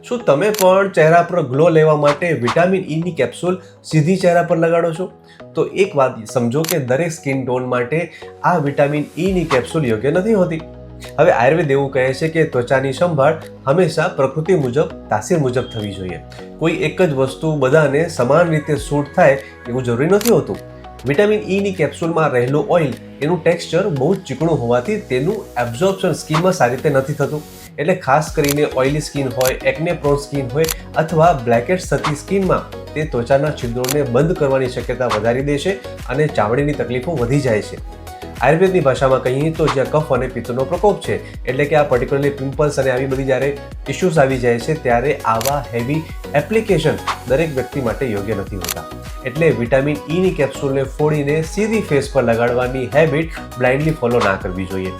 શું તમે પણ ચહેરા પર ગ્લો લેવા માટે વિટામિન ઈની કેપ્સ્યુલ સીધી ચહેરા પર લગાડો છો? તો એક વાત સમજો કે દરેક સ્કિન ટોન માટે આ વિટામિન ઈની કેપ્સ્યુલ યોગ્ય નથી હોતી. હવે આયુર્વેદ એવું કહે છે કે ત્વચાની સંભાળ હંમેશા પ્રકૃતિ મુજબ તાસીર મુજબ થવી જોઈએ. કોઈ એક જ વસ્તુ બધાને સમાન રીતે સૂટ થાય એવું જરૂરી નથી હોતું. વિટામિન ઈની કેપ્સ્યુલમાં રહેલું ઓઇલ એનું ટેક્સચર બહુ જ ચીકણું હોવાથી તેનું એબ્ઝોર્પ્શન સ્કિનમાં સારી રીતે નથી થતું. એટલે ખાસ કરીને ઓઇલી સ્કિન હોય, એકને પ્રોન સ્કિન હોય અથવા બ્લેકેટ્સ થતી સ્કિનમાં તે ત્વચાના છિદ્રોને બંધ કરવાની શક્યતા વધારી દે છે અને ચામડીની તકલીફો વધી જાય છે. આયુર્વેદની ભાષામાં કહીએ તો જ્યાં કફ અને પિત્તનો પ્રકોપ છે, એટલે કે આ પર્ટિક્યુલરલી પિમ્પલ્સ અને આવી બધી જ્યારે ઇશ્યુઝ આવી જાય છે ત્યારે આવા હેવી એપ્લિકેશન દરેક વ્યક્તિ માટે યોગ્ય નથી હોતા. એટલે વિટામિન ઈની કેપ્સ્યુલને ફોડીને સીધી ફેસ પર લગાડવાની હેબિટ બ્લાઇન્ડલી ફોલો ના કરવી જોઈએ.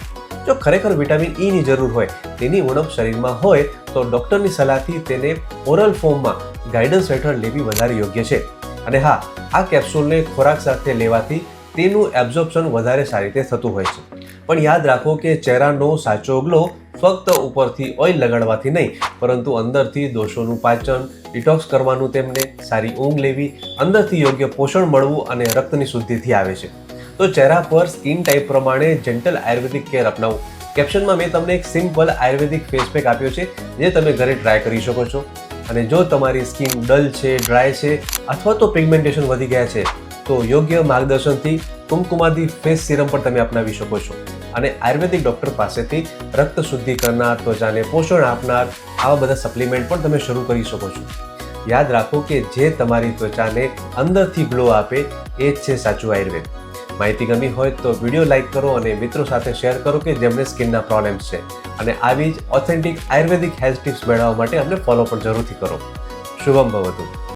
જો ખરેખર વિટામિન ઈની જરૂર હોય, તેની ઉણપ શરીરમાં હોય તો ડૉક્ટરની સલાહથી તેને ઓરલ ફોર્મમાં ગાઈડન્સ હેઠળ લેવી વધારે યોગ્ય છે. અને હા, આ કેપ્સ્યુલને ખોરાક સાથે લેવાથી તેનું એબ્ઝોર્પ્શન વધારે સારી રીતે થતું હોય છે. પણ યાદ રાખો કે ચહેરાનો સાચો ગ્લો ફક્ત ઉપરથી ઓઇલ લગાડવાથી નહીં, પરંતુ અંદરથી દોષોનું પાચન, ડિટોક્સ કરવાનું, તેમને સારી ઊંઘ લેવી, અંદરથી યોગ્ય પોષણ મળવું અને રક્તની શુદ્ધિથી આવે છે. તો ચહેરા પર સ્કિન ટાઈપ પ્રમાણે જેન્ટલ આયુર્વેદિક કેર અપનાવો. કેપ્શનમાં મેં તમને એક સિમ્પલ આયુર્વેદિક ફેસ પેક આપ્યો છે, જે તમે ઘરે ટ્રાય કરી શકો છો. અને જો તમારી સ્કિન ડલ છે, ડ્રાય છે અથવા તો પિગમેન્ટેશન વધી ગયા છે, તો યોગ્ય માર્ગદર્શનથી કુમકુમાદી ફેસ સિરમ પણ તમે અપનાવી શકો છો. અને આયુર્વેદિક ડૉક્ટર પાસેથી રક્ત શુદ્ધિ કરનાર, ત્વચાને પોષણ આપનાર આવા બધા સપ્લિમેન્ટ પણ તમે શરૂ કરી શકો છો. યાદ રાખો કે જે તમારી ત્વચાને અંદરથી ગ્લો આપે એ જ છે સાચું આયુર્વેદ. માહિતી ગમી હોય તો વિડીયો લાઇક કરો અને મિત્રો સાથે શેર કરો કે જેમને સ્કિનના પ્રોબ્લેમ્સ છે. અને આવી જ ઓથેન્ટિક આયુર્વેદિક હેલ્થ ટિપ્સ મેળવવા માટે અમને ફોલો પણ જરૂરથી કરો. શુભમ ભવતુ.